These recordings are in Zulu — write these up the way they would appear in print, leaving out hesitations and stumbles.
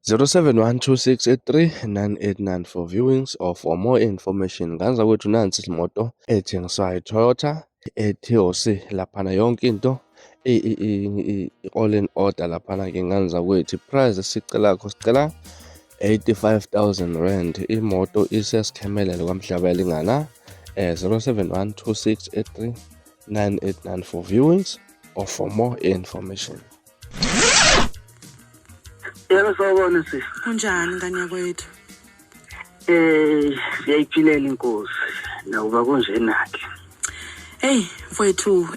0712683989 for viewings or for more information. Nganza kwethu nansi imoto ethengiswayo Toyota eTOC laphana yonke into all in order laphana ke nganza kwethu price sicela 85,000 rand. Imoto isesikhemelele kwaMhlaba elingana 0712683989 for viewings or for more information. Yebo sawubona sisi. Kunjani ngane yakwethu? Siyayiphilela inkosi. Nakuba kunjenake. Hey mfowethu,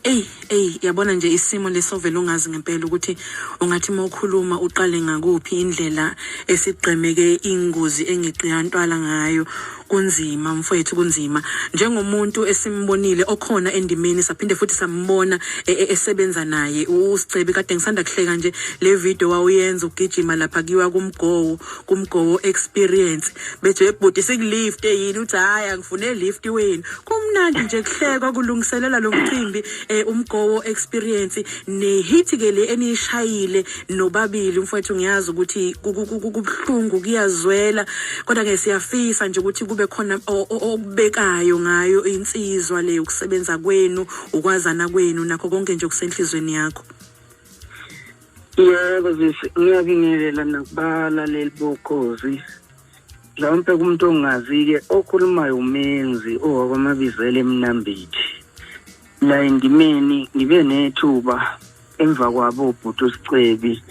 yabona nje isimo lesovela ungazi ngempela ukuthi ungathi mawukhuluma uqale ngakuphi indlela esigqemeke ingozi engiqiyantwala ngayo. Kunzima mfowethu, kunzima njengomuntu esimbonile okhona endimeni saphinde futhi sambona esebenza naye uSicebe kade ngisanda kuhleka nje le video wawuyenza ugijima lapha kiwa kumgowo experience bethe ebhuti sikulift yini uthi hayi angifune lift wenu kumnandi nje kuhlekwa kulungiselela lo mcimbi umgowo experience nehit ke le enishayile nobabili mfowethu ngiyazi ukuthi kubhlungu kuyazwela kodwa ke siyafisa nje ukuthi kube khona okubekayo ngayo insizwa le ukusebenza kwenu ukwazana kwenu nakho konke nje okusenhlizweni yakho. Yebo ngiyabingelela nakubala lelibokhozi. Mhlawumbe kumuntu ongazi-ke okhulumayo umenzi owakwamabizela eMnambithi. La endimeni ngibe nethuba emva kwabo ubhuti uSicebe.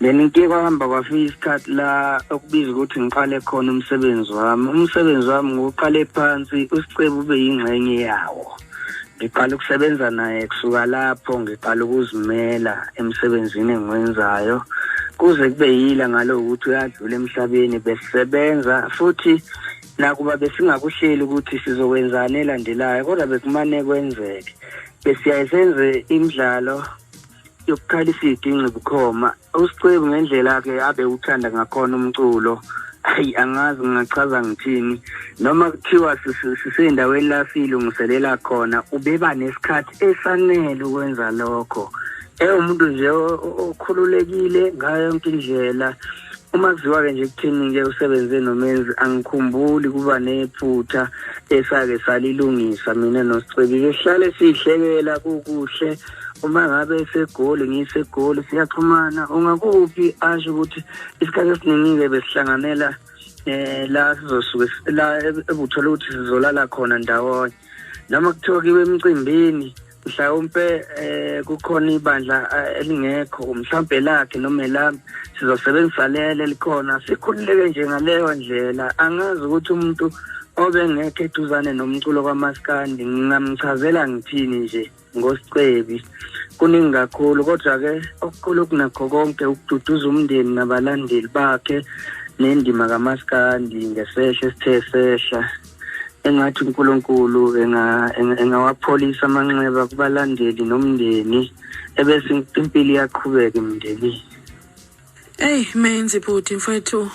Then ngike kwahamba kwafika isikhathi la okubizwa ukuthi ngiqale khona umsebenzi wami. Umsebenzi wami ngoqale phansi uSicebe ube yingxenye yawo. Ngiqala ukusebenza naye kusuka lapho ngiqala ukuzimela emsebenzini engiwenzayo. Kuze kube yila ngalo ukuthi uyadlula emhlabeni besebenza futhi nakuba besingakuhleli ukuthi sizokwenzana elandelayo kodwa bekumane kwenzeke. Besiyayisenze imidlalo yokukhalisa idinqi bukhoma. uSicebe ngendlela ke abe uthanda ngakhona umculo. Hayi angazi ngingachaza ngithini noma kuthiwa sisendaweni la silungiselela khona ubeba nesikhathi esanele ukwenza lokho. Umuntu nje okhululekile ngayo yonke indlela. Uma kuziwa ke nje kuthini ke usebenze nomenzi angikhumbuli kuba nephutha esake salilungisa mina noSicebe. Sihlale sihlekela kukuhle. Uma ngabe esegoli ngisegoli siyaxhumana ungakuphi asho ukuthi isikhathi esiningi besihlanganela la sizosuka la ebuthola ukuthi sizolala khona ndawonye noma kuthiwa kiwe emcimbini mhlawumbe kukhona ibandla elingekho mhlawumbe lakhe noma elami sizosebenzisa lele likhona sikhululeke nje ngaleyo ndlela. Angazi ukuthi umuntu obengekho eduzane nomculo kwaMaskandi ngingamchazela ngithini nje ngoSicebe. Kuningi kakhulu kodwa ke okukhulu kunakho konke ukududuza umndeni nabalandeli bakhe nendima kaMaskandi ngesehla esithe sehla. Engathi uNkulunkulu engawapholisa amanxeba kubalandeli nomndeni ebese impilo iyaqhubeka emndenini. Menzi bhuti mfethu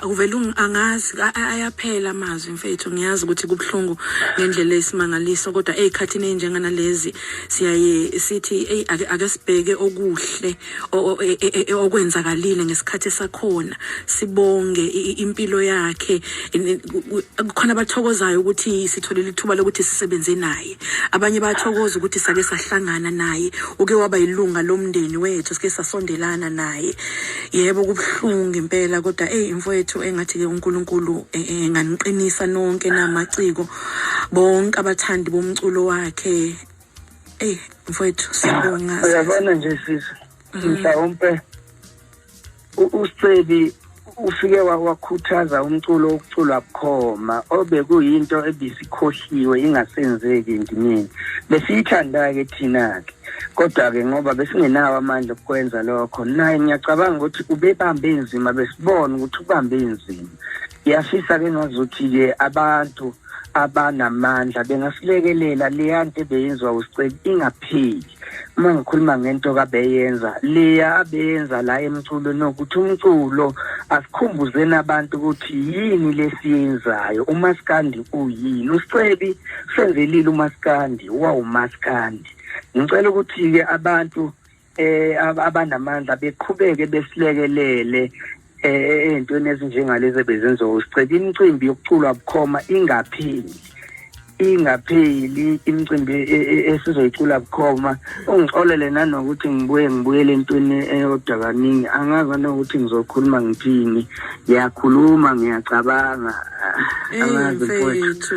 uvela angazi ayaphela amazwi mfethu ngiyazi ukuthi kubhlungu ngendlela esimangaliso kodwa ezikhathini enjengana lezi siyaye sithi ake sibheke okuhle okwenzakalile ngesikhathi sakhona sibonge impilo yakhe. Kukhona abathokozayo ukuthi sitholile ithuba lokuthi sisebenze naye, abanye bayathokoza ukuthi sake sahlangana naye uke waba yilunga lomndeni wethu sike sasondelana naye. Yebo kubhlungu impela kodwa mfowethu engathi ke uNkulunkulu enganiqinisa nonke namaciko bonke abathandi bomculo wakhe. Mfowethu siyabonga. Uyabona nje sisi mhlawumbe uSicebe ufike wakhuthaza umculo okuculwa bukhoma obekuyinto ebisikhohliwe ingasenzeki endimeni. Besiyithanda ke thina ke kodwa ke ngoba besingenawo amandla okwenza lokho naye ngiyacabanga ukuthi ubebambe inzima besibona ukuthi ubambe inzima. Yafisa ke ngazuthi ke abantu abanamandla bengasilekelela leyanto ebeyenzwa uSicebe ingapheli. Uma ngikhuluma ngento kabeyenza leya abeyenza la emculo nokuthi umculo asikhumbuzeni abantu ukuthi yini lesiyenzayo. uMaskandi uyini uSicebe senzelile uMaskandi wawuMaskandi. Ngicela ukuthi ke abantu abanamandla beqhubeke besilekelele entweni ezinjengalezi ebezenziwa uSicebe. Imicimbi yokuculwa bukhoma ingapheli imicimbi esizoyicula bukhoma. Ungixolele nanokuthi ngibuyele entweni eyodwa kaningi, angazi nokuthi ngizokhuluma ngithini. Ngiyakhuluma, ngiyacabanga, angazi mfowethu.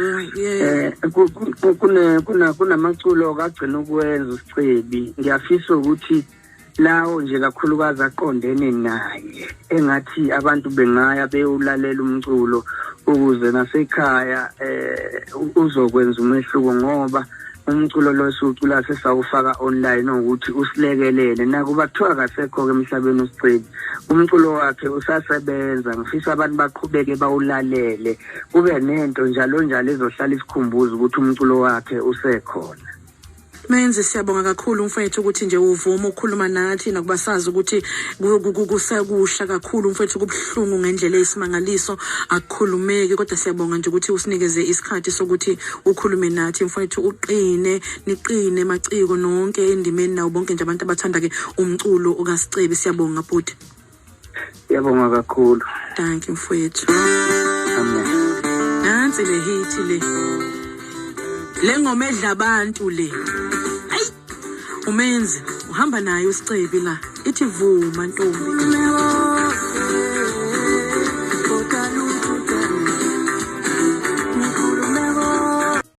Kunamaculo kagcina ukwenza uSicebe. Ngiyafisa ukuthi lawo nje kakhulukazi aqondene naye, engathi abantu bengaya beyolalela umculo ukuze nasekhaya uzokwenza umehluko, ngoba umculo lo esiwucula sesawufaka online ukuthi usilekelele. Nakuba kuthiwa kasekho-ke emhlabeni uSicebe, umculo wakhe usasebenza. Ngifisa abantu baqhubeke bawulalele, kube nento njalo ezohlala isikhumbuza ukuthi umculo wakhe usekhona. Menzi, siyabonga kakhulu mfowethu ukuthi nje uvuma ukukhuluma nathi, nakuba sazi ukuthi kusekusha kakhulu mfowethu, kubuhlungu ngendlela eyisimangaliso, akukhulumeki, kodwa siyabonga nje ukuthi usinikeze isikhathi sokuthi ukhulume nathi mfowethu. Niqine maciko nonke endimeni nawo bonke nje abantu abathanda-ke umculo ukaSicebe. Siyabonga bhuti. Siyabonga kakhulu. Thank you mfowethu. Amen. Nansi le hit le ngoma edla abantu le. Umenzi uhamba naye uSicebe la, ithi vuma ntombi.